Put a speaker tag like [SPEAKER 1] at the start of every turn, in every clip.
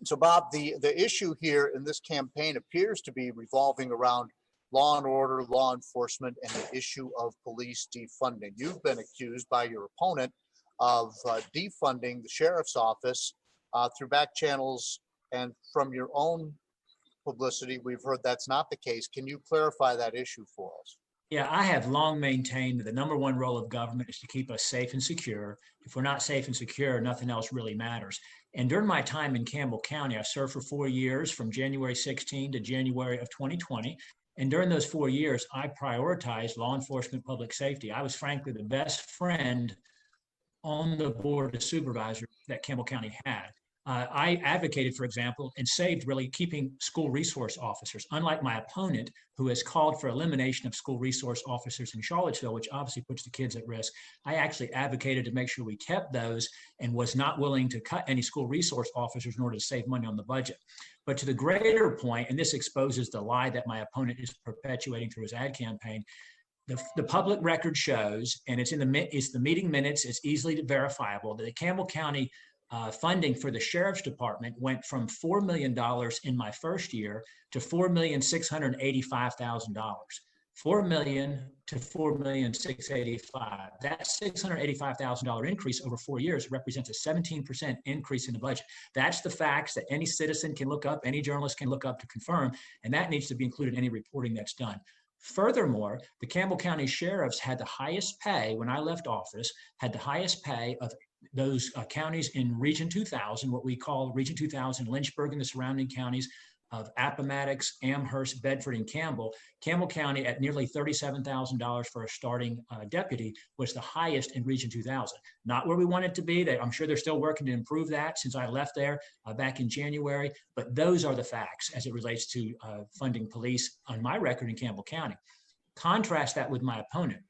[SPEAKER 1] So, Bob, the issue here in this campaign appears to be revolving around law and order, law enforcement, and the issue of police defunding. You've been accused by your opponent of defunding the sheriff's office through back channels, and from your own publicity, we've heard that's not the case. Can you clarify that issue for us?
[SPEAKER 2] Yeah, I have long maintained that the number one role of government is to keep us safe and secure. If we're not safe and secure, nothing else really matters. And during my time in Campbell County, I served for 4 years from January 16 to January of 2020. And during those 4 years, I prioritized law enforcement, public safety. I was frankly the best friend on the board of supervisors that Campbell County had. I advocated, for example, and saved really keeping school resource officers, unlike my opponent, who has called for elimination of school resource officers in Charlottesville, which obviously puts the kids at risk. I actually advocated to make sure we kept those and was not willing to cut any school resource officers in order to save money on the budget. But to the greater point, and this exposes the lie that my opponent is perpetuating through his ad campaign, the public record shows, and it's the meeting minutes, it's easily verifiable, that the Campbell County funding for the sheriff's department went from $4 million in my first year to $4,685,000. $4 million to $4,685,000. That $685,000 increase over 4 years represents a 17% increase in the budget. That's the facts that any citizen can look up, any journalist can look up to confirm, and that needs to be included in any reporting that's done. Furthermore, the Campbell County sheriffs had the highest pay when I left office, had the highest pay of those counties in Region 2000, what we call Region 2000, Lynchburg and the surrounding counties of Appomattox, Amherst, Bedford, and Campbell. Campbell County at nearly $37,000 for a starting deputy was the highest in Region 2000. Not where we want it to be. I'm sure they're still working to improve that since I left there back in January, but those are the facts as it relates to funding police on my record in Campbell County. Contrast that with my opponent,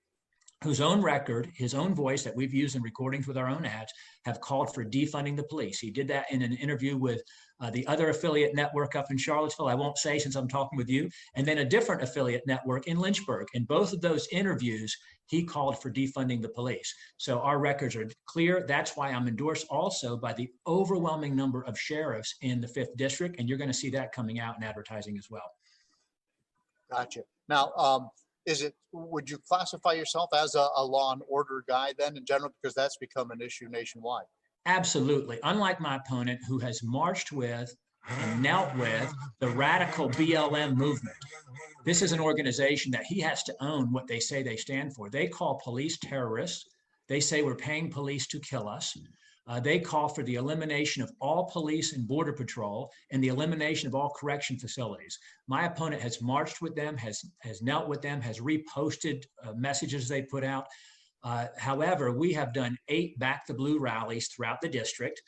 [SPEAKER 2] whose own record, his own voice that we've used in recordings with our own ads, have called for defunding the police. He did that in an interview with the other affiliate network up in Charlottesville, I won't say since I'm talking with you, and then a different affiliate network in Lynchburg. In both of those interviews, he called for defunding the police. So our records are clear. That's why I'm endorsed also by the overwhelming number of sheriffs in the 5th District, and you're going to see that coming out in advertising as well.
[SPEAKER 1] Gotcha. Now, would you classify yourself as a law and order guy then in general, because that's become an issue nationwide?
[SPEAKER 2] Absolutely. Unlike my opponent, who has marched with and knelt with the radical BLM movement. This is an organization that he has to own what they say they stand for. They call police terrorists. They say we're paying police to kill us. They call for the elimination of all police and border patrol and the elimination of all correction facilities. My opponent has marched with them, has knelt with them, has reposted messages they put out. However, we have done 8 Back the Blue rallies throughout the district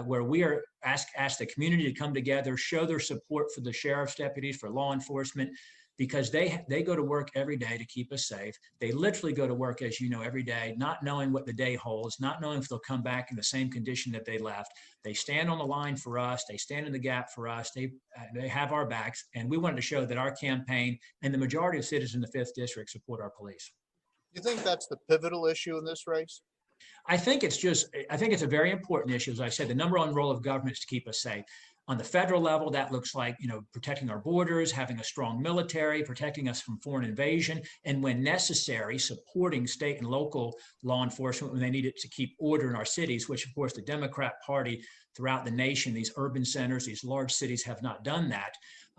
[SPEAKER 2] where we are asked the community to come together, show their support for the sheriff's deputies, for law enforcement, because they go to work every day to keep us safe. They literally go to work, as you know, every day, not knowing what the day holds, not knowing if they'll come back in the same condition that they left. They stand on the line for us. They stand in the gap for us. They have our backs. And we wanted to show that our campaign and the majority of citizens in the 5th District support our police.
[SPEAKER 1] Do you think that's the pivotal issue in this race?
[SPEAKER 2] I think it's a very important issue. As I said, the number one role of government is to keep us safe. On the federal level, that looks like, protecting our borders, having a strong military, protecting us from foreign invasion, and when necessary, supporting state and local law enforcement when they need it to keep order in our cities, which, of course, the Democrat Party throughout the nation, these urban centers, these large cities have not done that.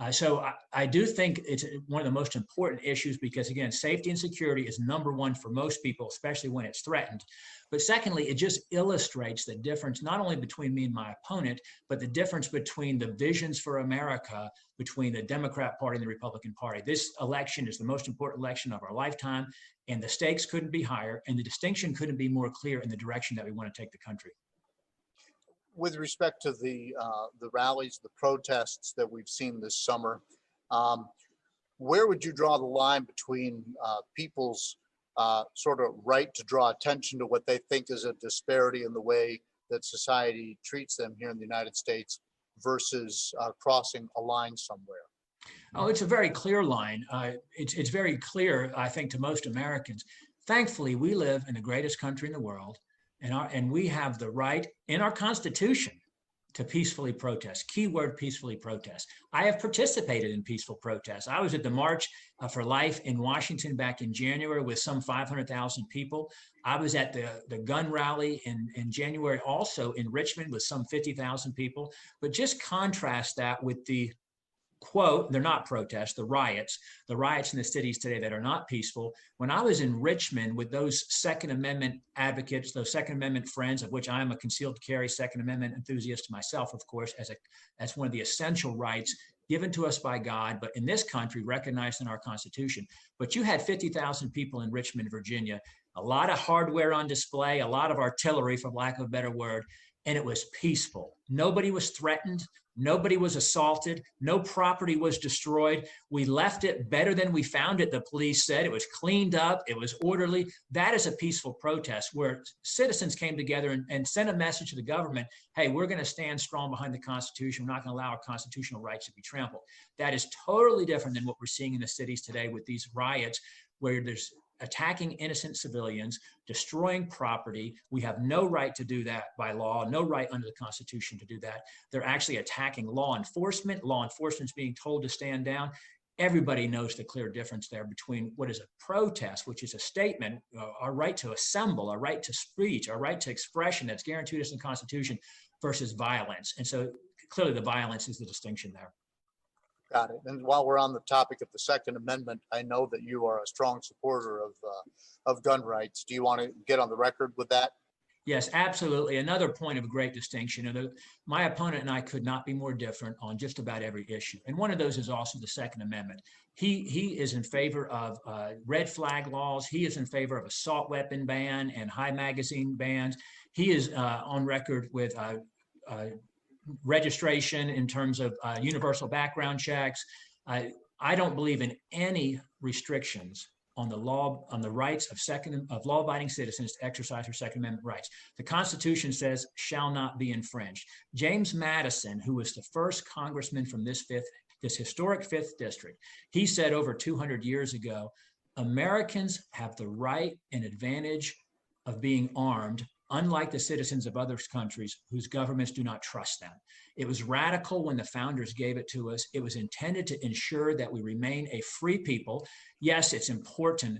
[SPEAKER 2] So I do think it's one of the most important issues because, again, safety and security is number one for most people, especially when it's threatened. But secondly, it just illustrates the difference, not only between me and my opponent, but the difference between the visions for America between the Democrat Party and the Republican Party. This election is the most important election of our lifetime, and the stakes couldn't be higher, and the distinction couldn't be more clear in the direction that we want to take the country.
[SPEAKER 1] With respect to the rallies, the protests that we've seen this summer, where would you draw the line between people's sort of right to draw attention to what they think is a disparity in the way that society treats them here in the United States versus crossing a line somewhere?
[SPEAKER 2] Oh, it's a very clear line. It's very clear, I think, to most Americans. Thankfully, we live in the greatest country in the world, and we have the right in our Constitution to peacefully protest. Keyword, peacefully protest. I have participated in peaceful protests. I was at the March for Life in Washington back in January with some 500,000 people. I was at the gun rally in January also in Richmond with some 50,000 people. But just contrast that with the quote, they're not protests, the riots in the cities today that are not peaceful. When I was in Richmond with those Second Amendment advocates, those Second Amendment friends, of which I am a concealed carry Second Amendment enthusiast myself, of course, as one of the essential rights given to us by God, but in this country, recognized in our Constitution. But you had 50,000 people in Richmond, Virginia, a lot of hardware on display, a lot of artillery, for lack of a better word, and it was peaceful. Nobody was threatened. Nobody was assaulted. No property was destroyed. We left it better than we found it, the police said. It was cleaned up. It was orderly. That is a peaceful protest where citizens came together and sent a message to the government, hey, we're going to stand strong behind the Constitution. We're not going to allow our constitutional rights to be trampled. That is totally different than what we're seeing in the cities today with these riots where there's attacking innocent civilians, destroying property. We have no right to do that by law, no right under the Constitution to do that. They're actually attacking law enforcement. Law enforcement's being told to stand down. Everybody knows the clear difference there between what is a protest, which is a statement, our right to assemble, our right to speech, our right to expression that's guaranteed us in the Constitution, versus violence. And so clearly the violence is the distinction there.
[SPEAKER 1] Got it. And while we're on the topic of the Second Amendment, I know that you are a strong supporter of gun rights. Do you want to get on the record with that?
[SPEAKER 2] Yes, absolutely. Another point of great distinction. My opponent and I could not be more different on just about every issue. And one of those is also the Second Amendment. He is in favor of red flag laws. He is in favor of assault weapon ban and high magazine bans. He is on record with registration in terms of universal background checks. I don't believe in any restrictions on the law, on the rights of law-abiding citizens to exercise their Second Amendment rights. The Constitution says shall not be infringed. James Madison, who was the first congressman from this historic 5th district, he said over 200 years ago, Americans have the right and advantage of being armed, unlike the citizens of other countries whose governments do not trust them. It was radical when the founders gave it to us. It was intended to ensure that we remain a free people. Yes, it's important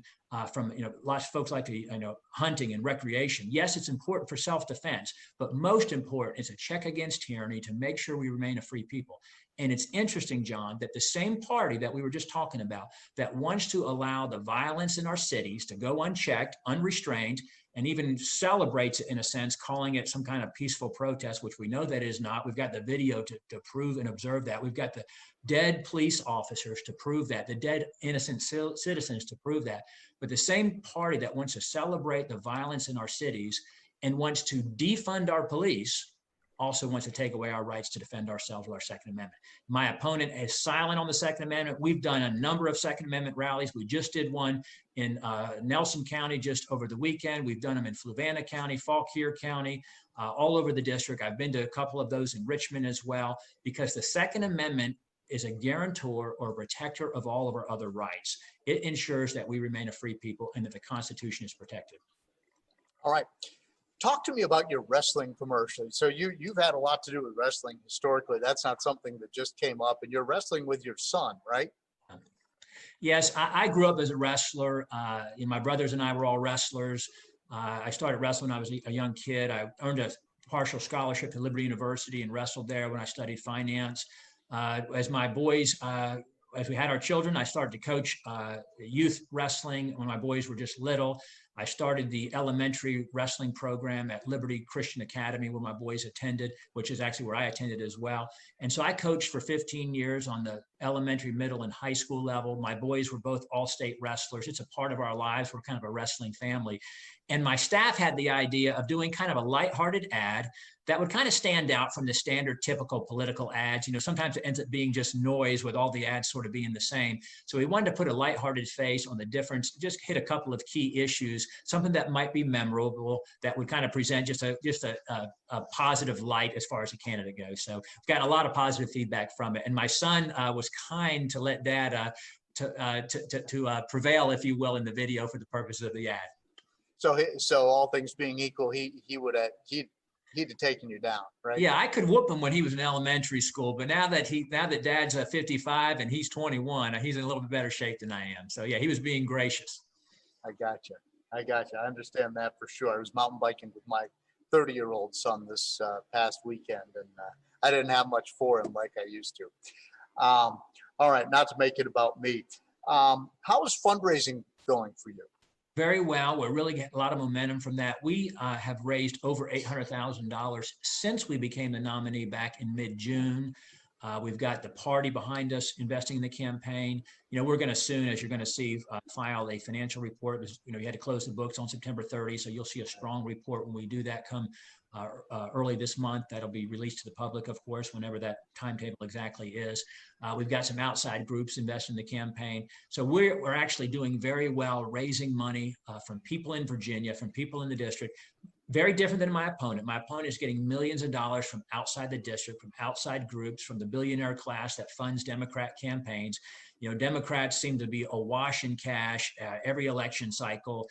[SPEAKER 2] from, lots of folks like to, hunting and recreation. Yes, it's important for self-defense, but most important is a check against tyranny to make sure we remain a free people. And it's interesting, John, that the same party that we were just talking about that wants to allow the violence in our cities to go unchecked, unrestrained, and even celebrates it in a sense, calling it some kind of peaceful protest, which we know that is not. We've got the video to prove and observe that. We've got the dead police officers to prove that, the dead innocent citizens to prove that. But the same party that wants to celebrate the violence in our cities and wants to defund our police also wants to take away our rights to defend ourselves with our Second Amendment. My opponent is silent on the Second Amendment. We've done a number of Second Amendment rallies. We just did one in Nelson County just over the weekend. We've done them in Fluvanna County, Fauquier County, all over the district. I've been to a couple of those in Richmond as well, because the Second Amendment is a guarantor or protector of all of our other rights. It ensures that we remain a free people and that the Constitution is protected.
[SPEAKER 1] All right. Talk to me about your wrestling commercial. So you've had a lot to do with wrestling historically. That's not something that just came up, and you're wrestling with your son, right?
[SPEAKER 2] Yes, I grew up as a wrestler. My brothers and I were all wrestlers. I started wrestling when I was a young kid. I earned a partial scholarship to Liberty University and wrestled there when I studied finance. As my boys, as we had our children, I started to coach youth wrestling when my boys were just little. I started the elementary wrestling program at Liberty Christian Academy where my boys attended, which is actually where I attended as well. And so I coached for 15 years on the elementary, middle, and high school level. My boys were both all-state wrestlers. It's a part of our lives. We're kind of a wrestling family. And my staff had the idea of doing kind of a lighthearted ad that would kind of stand out from the standard typical political ads. Sometimes it ends up being just noise with all the ads sort of being the same. So we wanted to put a lighthearted face on the difference, just hit a couple of key issues, something that might be memorable, that would kind of present just a positive light as far as a candidate goes. So we've got a lot of positive feedback from it. And my son was kind to let Dad to prevail, if you will, in the video for the purposes of the ad.
[SPEAKER 1] So all things being equal, he he'd have taken you down, right?
[SPEAKER 2] Yeah, I could whoop him when he was in elementary school, but now that Dad's 55 and he's 21, he's in a little bit better shape than I am. So yeah, he was being gracious.
[SPEAKER 1] I gotcha. I understand that for sure. I was mountain biking with my 30-year-old son this past weekend, and I didn't have much for him like I used to. All right, not to make it about me. How is fundraising going for you?
[SPEAKER 2] Very well. We're really getting a lot of momentum from that. We have raised over $800,000 since we became the nominee back in mid-June. We've got the party behind us investing in the campaign. We're going to soon, as you're going to see, file a financial report. You had to close the books on September 30, so you'll see a strong report when we do that come early this month. That'll be released to the public, of course, whenever that timetable exactly is. We've got some outside groups investing in the campaign. So we're actually doing very well raising money from people in Virginia, from people in the district. Very different than my opponent. My opponent is getting millions of dollars from outside the district, from outside groups, from the billionaire class that funds Democrat campaigns. Democrats seem to be awash in cash every election cycle.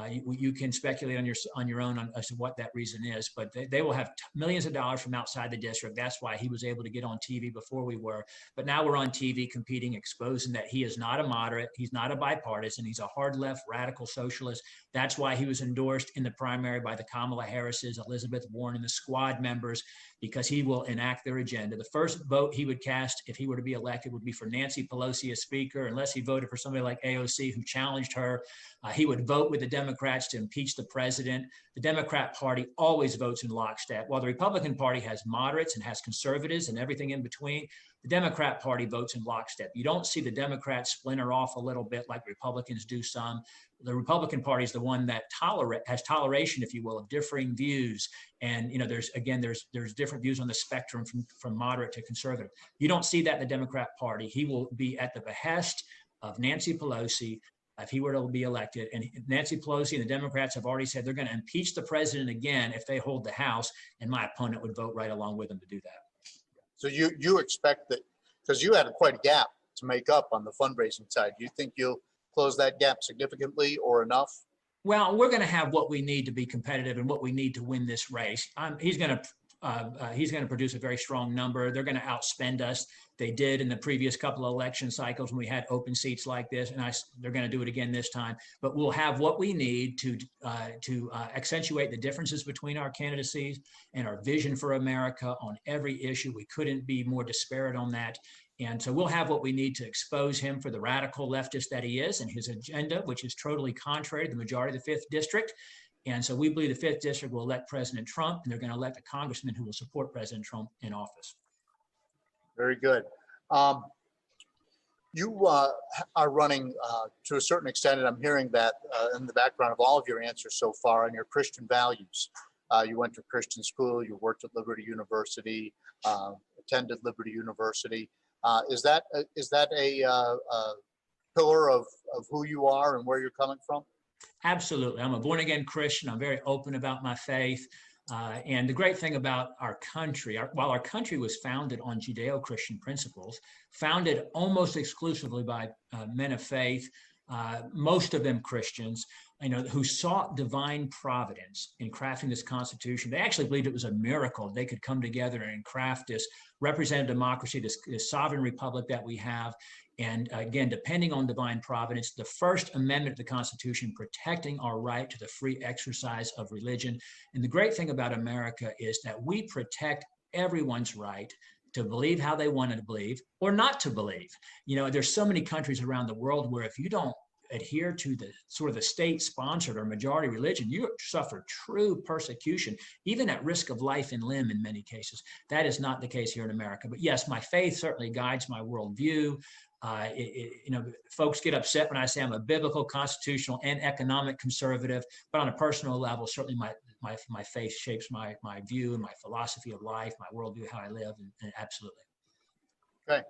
[SPEAKER 2] You can speculate on your own as to what that reason is, but they will have millions of dollars from outside the district. That's why he was able to get on TV before we were. But now we're on TV competing, exposing that he is not a moderate, he's not a bipartisan, he's a hard left radical socialist. That's why he was endorsed in the primary by the Kamala Harris's, Elizabeth Warren, and the squad members, because he will enact their agenda. The first vote he would cast if he were to be elected would be for Nancy Pelosi as Speaker, unless he voted for somebody like AOC who challenged her. He would vote with the Democrats to impeach the president. The Democrat Party always votes in lockstep. While the Republican Party has moderates and has conservatives and everything in between, the Democrat Party votes in lockstep. You don't see the Democrats splinter off a little bit like Republicans do some. The Republican Party is the one that has toleration, if you will, of differing views. And there's different views on the spectrum from moderate to conservative. You don't see that in the Democrat Party. He will be at the behest of Nancy Pelosi if he were to be elected. And Nancy Pelosi and the Democrats have already said they're going to impeach the president again if they hold the House, and my opponent would vote right along with them to do that.
[SPEAKER 1] So you expect that, because you had quite a gap to make up on the fundraising side, do you think you'll close that gap significantly or enough?
[SPEAKER 2] Well, we're going to have what we need to be competitive and what we need to win this race. He's going to produce a very strong number. They're going to outspend us. They did in the previous couple of election cycles when we had open seats like this, and they're going to do it again this time. But we'll have what we need to accentuate the differences between our candidacies and our vision for America on every issue. We couldn't be more disparate on that. And so we'll have what we need to expose him for the radical leftist that he is and his agenda, which is totally contrary to the majority of the 5th District. And so we believe the 5th District will elect President Trump, and they're going to elect a congressman who will support President Trump in office. Very
[SPEAKER 1] good. You are running to a certain extent, and I'm hearing that in the background of all of your answers so far, on your Christian values. You went to Christian school, you worked at Liberty University, attended Liberty University. Is that a pillar of who you are and where you're coming from?
[SPEAKER 2] Absolutely. I'm a born-again Christian. I'm very open about my faith. And the great thing about our country, while our country was founded on Judeo-Christian principles, founded almost exclusively by men of faith, most of them Christians, who sought divine providence in crafting this Constitution. They actually believed it was a miracle they could come together and craft this representative democracy, this sovereign republic that we have. And again, depending on divine providence, the First Amendment to the Constitution protecting our right to the free exercise of religion. And the great thing about America is that we protect everyone's right to believe how they want to believe or not to believe. There's so many countries around the world where if you don't adhere to the sort of the state-sponsored or majority religion, you suffer true persecution, even at risk of life and limb in many cases. That is not the case here in America. But yes, my faith certainly guides my worldview. Folks get upset when I say I'm a biblical, constitutional, and economic conservative, but on a personal level, certainly my faith shapes my view and my philosophy of life, my worldview, how I live, and absolutely.
[SPEAKER 1] Okay.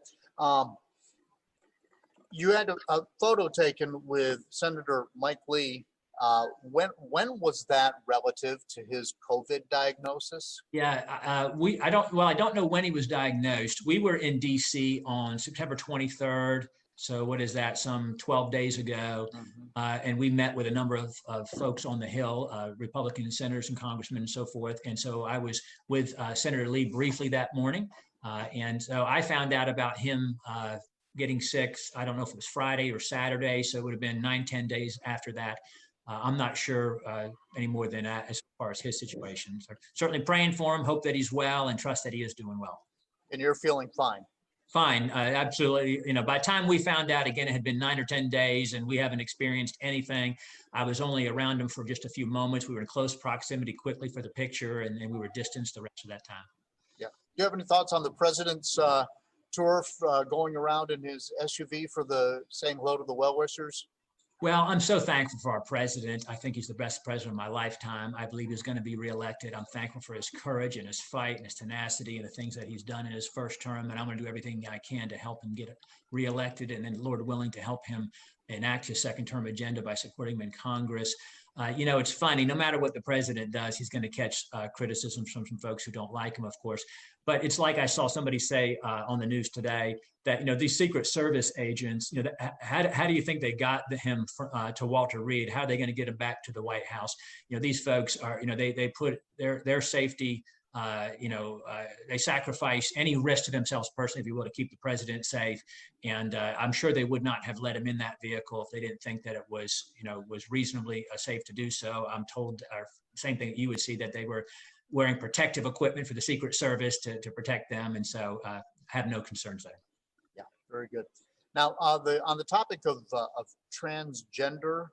[SPEAKER 1] You had a photo taken with Senator Mike Lee. When was that relative to his COVID diagnosis?
[SPEAKER 2] Yeah, I don't know when he was diagnosed. We were in DC on September 23rd, So what is that, some 12 days ago. And we met with a number of folks on the Hill, Republican senators and congressmen and so forth. And so I was with Senator Lee briefly that morning. And so I found out about him getting sick. I don't know if it was Friday or Saturday. So it would have been 9-10 days after that. I'm not sure any more than that as far as his situation. So certainly praying for him, hope that he's well, and trust that he is doing well.
[SPEAKER 1] And you're feeling fine?
[SPEAKER 2] Fine, absolutely. You know, by the time we found out, again, it had been 9 or 10 days and we haven't experienced anything. I was only around him for just a few moments. We were in close proximity quickly for the picture, and we were distanced the rest of that time.
[SPEAKER 1] Yeah. Do you have any thoughts on the president's tour going around in his SUV for saying hello to the well-wishers?
[SPEAKER 2] Well, I'm so thankful for our president. I think he's the best president of my lifetime. I believe he's going to be reelected. I'm thankful for his courage and his fight and his tenacity and the things that he's done in his first term. And I'm going to do everything I can to help him get reelected, and then, Lord willing, to help him enact his second term agenda by supporting him in Congress. You know, it's funny, no matter what the president does, he's going to catch criticism from some folks who don't like him, of course. But it's like I saw somebody say on the news today that, you know, these Secret Service agents, you know, how do you think they got him to Walter Reed? How are they going to get him back to the White House? You know, these folks are, you know, they put their safety, they sacrifice any risk to themselves personally, if you will, to keep the president safe. And I'm sure they would not have let him in that vehicle if they didn't think that it was, you know, was reasonably safe to do so. I'm told, same thing that you would see, that they were wearing protective equipment for the Secret Service to protect them. And so have no concerns there.
[SPEAKER 1] Yeah, very good. Now, on the topic of transgender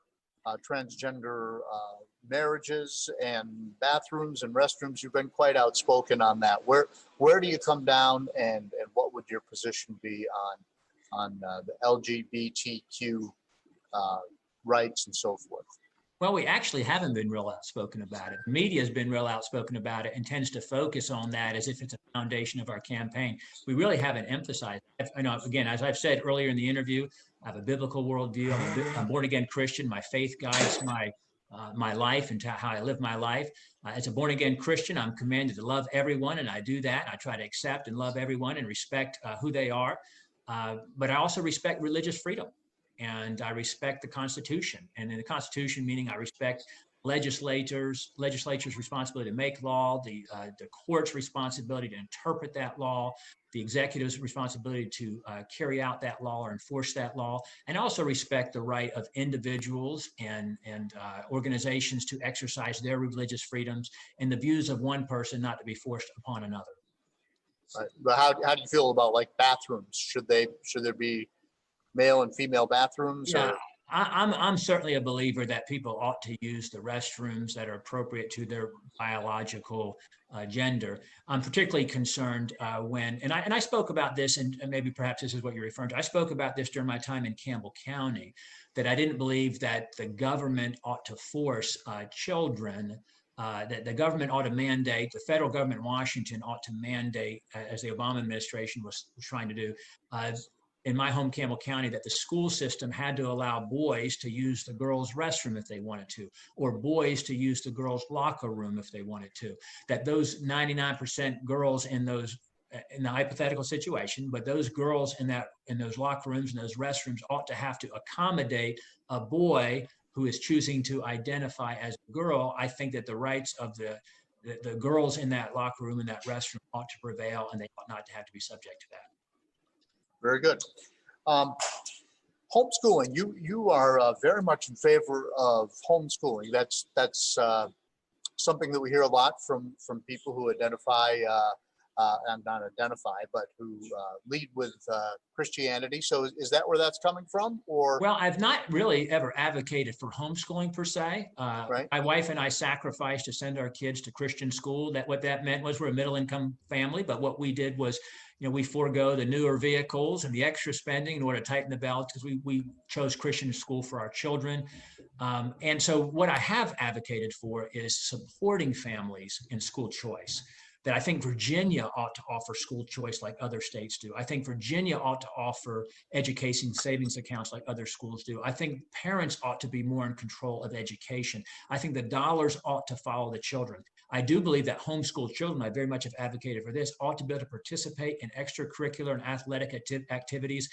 [SPEAKER 1] marriages and bathrooms and restrooms, you've been quite outspoken on that. Where do you come down, and what would your position be on the LGBTQ rights and so forth?
[SPEAKER 2] Well, we actually haven't been real outspoken about it. The media has been real outspoken about it and tends to focus on that as if it's a foundation of our campaign. We really haven't emphasized it. You know, again, as I've said earlier in the interview, I have a biblical worldview. I'm a born-again Christian. My faith guides my life and how I live my life. As a born-again Christian, I'm commanded to love everyone, and I do that. I try to accept and love everyone and respect who they are. But I also respect religious freedom. And I respect the Constitution. And in the Constitution, meaning I respect legislatures' responsibility to make law, the court's responsibility to interpret that law, the executive's responsibility to carry out that law or enforce that law, and also respect the right of individuals and organizations to exercise their religious freedoms and the views of one person not to be forced upon another.
[SPEAKER 1] Right. But how do you feel about, like, bathrooms? Should there be male and female bathrooms?
[SPEAKER 2] Yeah, I'm certainly a believer that people ought to use the restrooms that are appropriate to their biological gender. I'm particularly concerned and I spoke about this, and maybe perhaps this is what you're referring to. I spoke about this during my time in Campbell County, that I didn't believe that the government ought to force children, that the government ought to mandate, the federal government in Washington ought to mandate, as the Obama administration was trying to do, in my home, Campbell County, that the school system had to allow boys to use the girls' restroom if they wanted to, or boys to use the girls' locker room if they wanted to. That those 99% girls in the hypothetical situation, but those girls in those locker rooms and those restrooms ought to have to accommodate a boy who is choosing to identify as a girl. I think that the rights of the girls in that locker room and that restroom ought to prevail, and they ought not to have to be subject to that.
[SPEAKER 1] Very good. Homeschooling. You are very much in favor of homeschooling. That's something that we hear a lot from people who identify and not identify, but who lead with Christianity. So is that where that's coming from? Or
[SPEAKER 2] well, I've not really ever advocated for homeschooling per se.
[SPEAKER 1] Right.
[SPEAKER 2] My wife and I sacrificed to send our kids to Christian school. What that meant was we're a middle income family, but what we did was, you know, we forego the newer vehicles and the extra spending in order to tighten the belt, because we chose Christian school for our children. And so what I have advocated for is supporting families in school choice. That I think Virginia ought to offer school choice like other states do. I think Virginia ought to offer education savings accounts like other schools do. I think parents ought to be more in control of education. I think the dollars ought to follow the children. I do believe that homeschool children, I very much have advocated for this, ought to be able to participate in extracurricular and athletic activities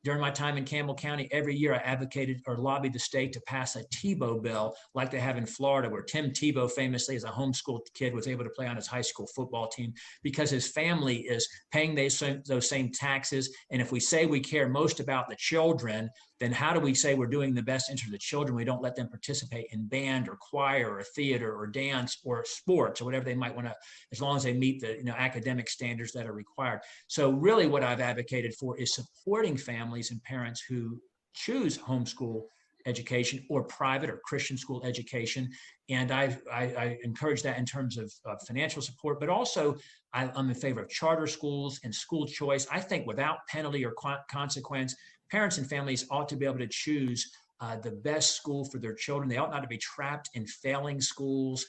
[SPEAKER 2] During my time in Campbell County, every year I advocated or lobbied the state to pass a Tebow bill like they have in Florida, where Tim Tebow famously, as a homeschool kid, was able to play on his high school football team because his family is paying those same taxes. And if we say we care most about the children, then how do we say we're doing the best interest of the children? We don't let them participate in band or choir or theater or dance or sports or whatever they might want to, as long as they meet the academic standards that are required. So really what I've advocated for is supporting families and parents who choose homeschool education or private or Christian school education. And I encourage that in terms of financial support, but also I'm in favor of charter schools and school choice. I think without penalty or consequence, parents and families ought to be able to choose the best school for their children. They ought not to be trapped in failing schools,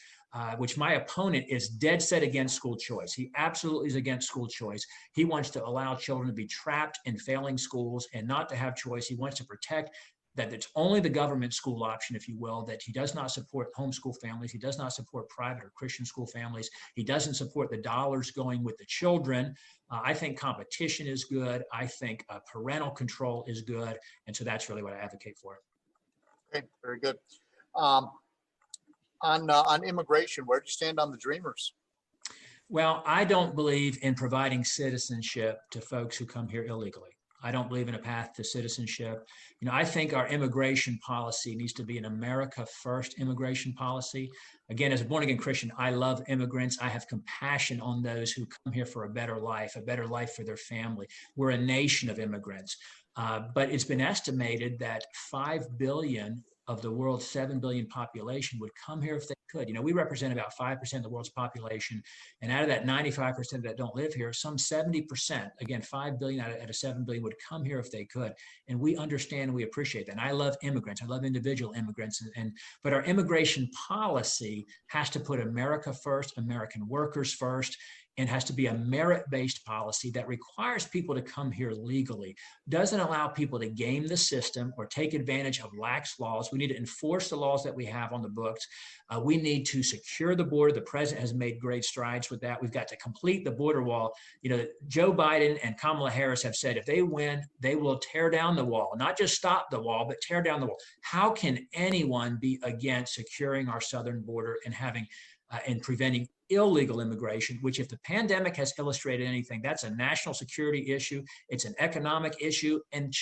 [SPEAKER 2] which my opponent is dead set against school choice. He absolutely is against school choice. He wants to allow children to be trapped in failing schools and not to have choice. He wants to protect that it's only the government school option, if you will, that he does not support homeschool families. He does not support private or Christian school families. He doesn't support the dollars going with the children. I think competition is good. I think parental control is good. And so that's really what I advocate for.
[SPEAKER 1] Okay, very good. On immigration, where do you stand on the Dreamers?
[SPEAKER 2] Well, I don't believe in providing citizenship to folks who come here illegally. I don't believe in a path to citizenship. I think our immigration policy needs to be an America first immigration policy. Again, as a born again Christian, I love immigrants. I have compassion on those who come here for a better life for their family. We're a nation of immigrants. But it's been estimated that 5 billion of the world's 7 billion population would come here if they could. We represent about 5% of the world's population. And out of that 95% that don't live here, some 70%, again, 5 billion out of 7 billion would come here if they could. And we understand and we appreciate that. And I love immigrants. I love individual immigrants. But our immigration policy has to put America first, American workers first, and has to be a merit-based policy that requires people to come here legally, doesn't allow people to game the system or take advantage of lax laws. We need to enforce the laws that we have on the books. We need to secure the border. The president has made great strides with that. We've got to complete the border wall. Joe Biden and Kamala Harris have said if they win, they will tear down the wall, not just stop the wall, but tear down the wall. How can anyone be against securing our southern border and having and preventing illegal immigration, which if the pandemic has illustrated anything, that's a national security issue. It's an economic issue, and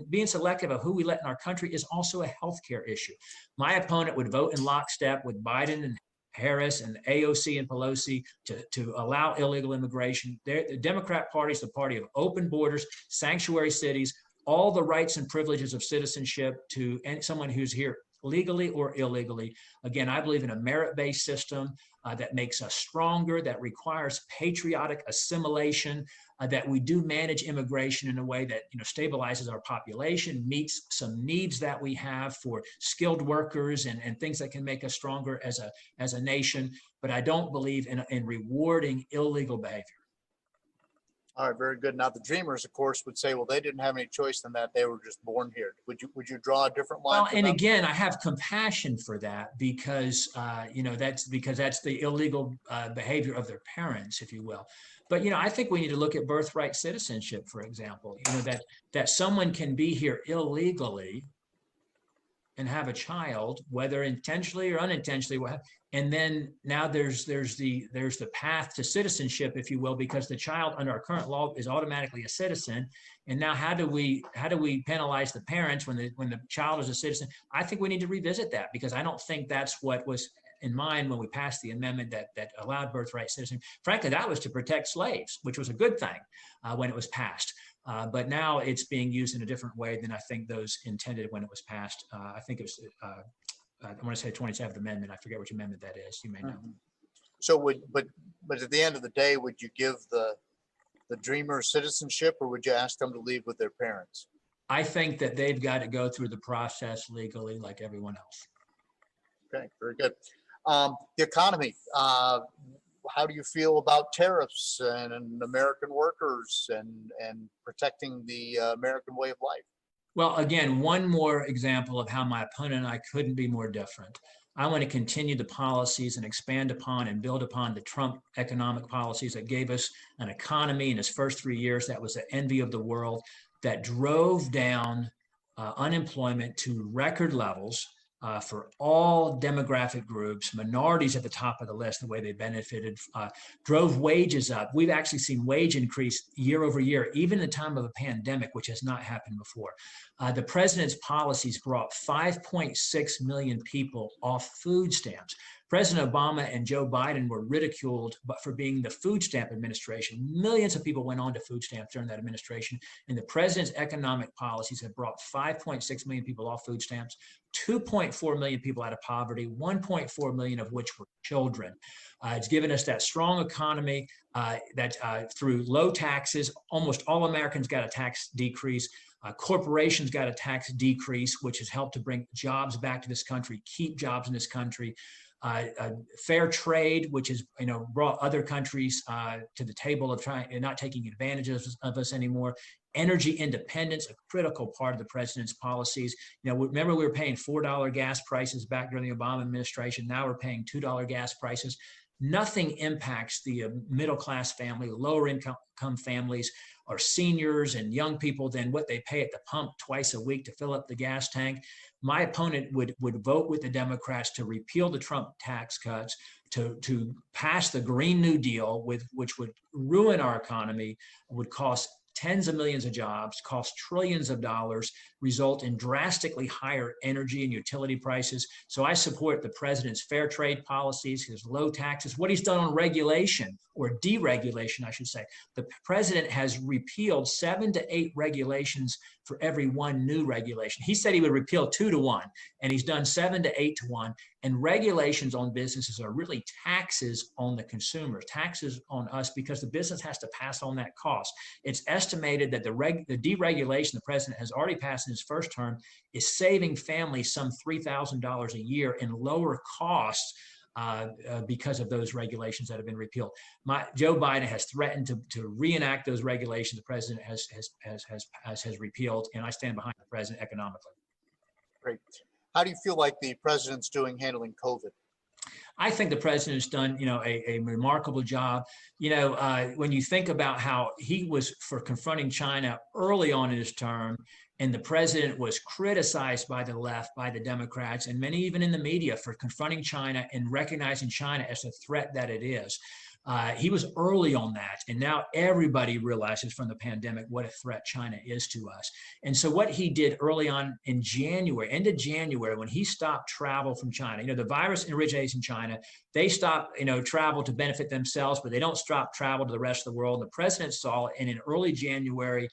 [SPEAKER 2] being selective of who we let in our country is also a healthcare issue. My opponent would vote in lockstep with Biden and Harris and AOC and Pelosi to allow illegal immigration. The Democrat Party is the party of open borders, sanctuary cities, all the rights and privileges of citizenship to someone who's here legally or illegally. Again, I believe in a merit-based system that makes us stronger, that requires patriotic assimilation, that we do manage immigration in a way that stabilizes our population, meets some needs that we have for skilled workers and things that can make us stronger as a nation. But I don't believe in rewarding illegal behavior.
[SPEAKER 1] All right, very good. Now the Dreamers, of course, would say, well, they didn't have any choice than that; they were just born here. Would you draw a different line?
[SPEAKER 2] Well, and again, I have compassion for that because that's the illegal behavior of their parents, if you will. But I think we need to look at birthright citizenship, for example. That someone can be here illegally and have a child, whether intentionally or unintentionally, and then now there's the path to citizenship, if you will, because the child under our current law is automatically a citizen. And now how do we penalize the parents when the child is a citizen? I think we need to revisit that, because I don't think that's what was in mind when we passed the amendment that allowed birthright citizenship. Frankly, that was to protect slaves, which was a good thing when it was passed. But now it's being used in a different way than I think those intended when it was passed. I think it was, I want to say 27th Amendment. I forget which amendment that is. You may know.
[SPEAKER 1] Mm-hmm. So but at the end of the day, would you give the Dreamers citizenship, or would you ask them to leave with their parents?
[SPEAKER 2] I think that they've got to go through the process legally like everyone else.
[SPEAKER 1] Okay, very good. The economy. How do you feel about tariffs and American workers and protecting the American way of life?
[SPEAKER 2] Well, again, one more example of how my opponent and I couldn't be more different. I want to continue the policies and expand upon and build upon the Trump economic policies that gave us an economy in his first 3 years that was the envy of the world, that drove down unemployment to record levels for all demographic groups, minorities at the top of the list, the way they benefited, drove wages up. We've actually seen wage increase year over year, even in the time of a pandemic, which has not happened before. The president's policies brought 5.6 million people off food stamps. President Obama and Joe Biden were ridiculed for being the food stamp administration. Millions of people went on to food stamps during that administration. And the president's economic policies have brought 5.6 million people off food stamps, 2.4 million people out of poverty, 1.4 million of which were children. It's given us that strong economy that through low taxes, almost all Americans got a tax decrease. Corporations got a tax decrease, which has helped to bring jobs back to this country, keep jobs in this country. Fair trade, which has brought other countries to the table of trying and not taking advantage of us anymore. Energy independence, a critical part of the president's policies. Remember we were paying $4 gas prices back during the Obama administration. Now we're paying $2 gas prices. Nothing impacts the middle class family, lower income families, or seniors and young people than what they pay at the pump twice a week to fill up the gas tank. My opponent would vote with the Democrats to repeal the Trump tax cuts, to pass the Green New Deal, which would ruin our economy, would cost tens of millions of jobs, cost trillions of dollars, result in drastically higher energy and utility prices. So I support the president's fair trade policies, his low taxes, what he's done on regulation, or deregulation, I should say. The president has repealed 7 to 8 regulations for every one new regulation. He said he would repeal 2 to 1, and he's done 7 to 8 to 1. And regulations on businesses are really taxes on the consumers, taxes on us, because the business has to pass on that cost. It's estimated that the deregulation the president has already passed in his first term is saving families some $3,000 a year in lower costs because of those regulations that have been repealed. Joe Biden has threatened to reenact those regulations the president has repealed, and I stand behind the president economically.
[SPEAKER 1] Great. How do you feel like the president's handling COVID?
[SPEAKER 2] I think the president's done, a remarkable job. When you think about how he was for confronting China early on in his term, and the president was criticized by the left, by the Democrats, and many even in the media for confronting China and recognizing China as the threat that it is. He was early on that, and now everybody realizes from the pandemic what a threat China is to us. And so what he did early on in January, end of January, when he stopped travel from China, the virus originates in China. They stop, travel to benefit themselves, but they don't stop travel to the rest of the world. The president saw it, and in early January,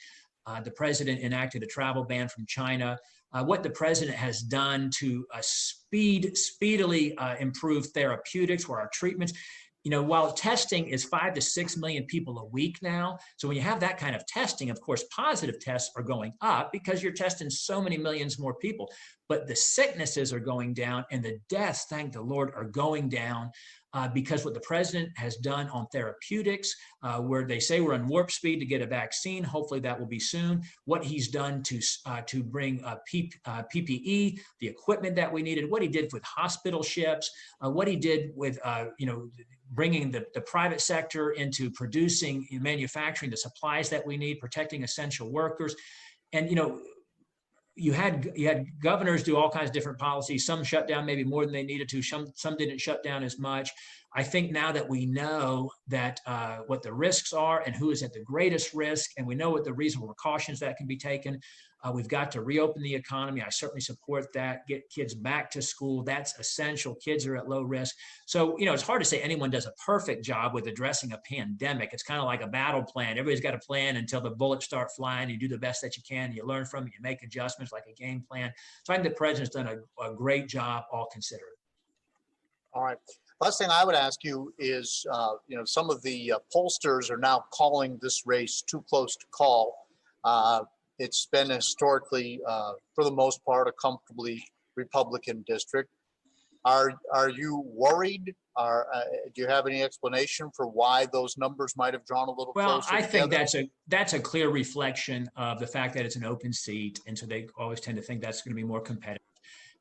[SPEAKER 2] the president enacted a travel ban from China. What the president has done to speedily improve therapeutics or our treatments. While testing is 5 to 6 million people a week now, so when you have that kind of testing, of course, positive tests are going up because you're testing so many millions more people, but the sicknesses are going down and the deaths, thank the Lord, are going down because what the president has done on therapeutics, where they say we're on warp speed to get a vaccine, hopefully that will be soon. What he's done to bring PPE, the equipment that we needed, what he did with hospital ships, what he did with bringing the private sector into producing and manufacturing the supplies that we need, protecting essential workers. And, you had governors do all kinds of different policies. Some shut down maybe more than they needed to. Some didn't shut down as much. I think now that we know that what the risks are and who is at the greatest risk, and we know what the reasonable precautions that can be taken, we've got to reopen the economy. I certainly support that. Get kids back to school. That's essential. Kids are at low risk. So, it's hard to say anyone does a perfect job with addressing a pandemic. It's kind of like a battle plan. Everybody's got a plan until the bullets start flying. You do the best that you can. You learn from it. You make adjustments like a game plan. So I think the president's done a great job, all considered.
[SPEAKER 1] All right. Last thing I would ask you is, some of the pollsters are now calling this race too close to call. It's been historically, for the most part, a comfortably Republican district. Are you worried? Do you have any explanation for why those numbers might have drawn a little closer?
[SPEAKER 2] Well, I think that's a clear reflection of the fact that it's an open seat, and so they always tend to think that's going to be more competitive.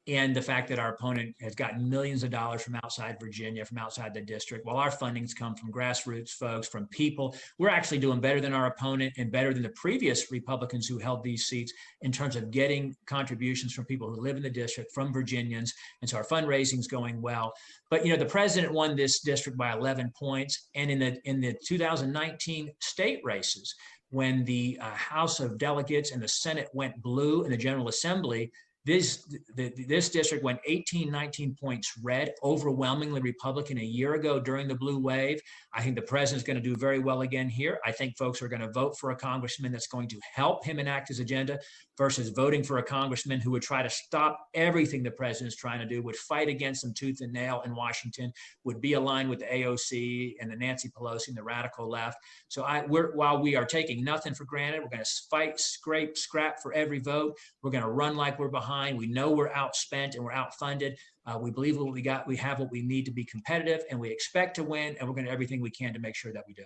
[SPEAKER 2] and the fact that our opponent has gotten millions of dollars from outside Virginia, from outside the district, while our fundings come from grassroots folks, from people. We're actually doing better than our opponent and better than the previous Republicans who held these seats in terms of getting contributions from people who live in the district, from Virginians. And so our fundraising is going well. But, the president won this district by 11 points. And in the 2019 state races, when the House of Delegates and the Senate went blue in the General Assembly, this district went 18, 19 points red, overwhelmingly Republican a year ago during the blue wave. I think the president's going to do very well again here. I think folks are going to vote for a congressman that's going to help him enact his agenda versus voting for a congressman who would try to stop everything the president's trying to do, would fight against them tooth and nail in Washington, would be aligned with the AOC and the Nancy Pelosi and the radical left. So while we are taking nothing for granted, we're going to fight, scrap for every vote. We're going to run like we're behind. We know we're outspent and we're outfunded. We believe what we got. We have what we need to be competitive, and we expect to win. And we're going to do everything we can to make sure that we do.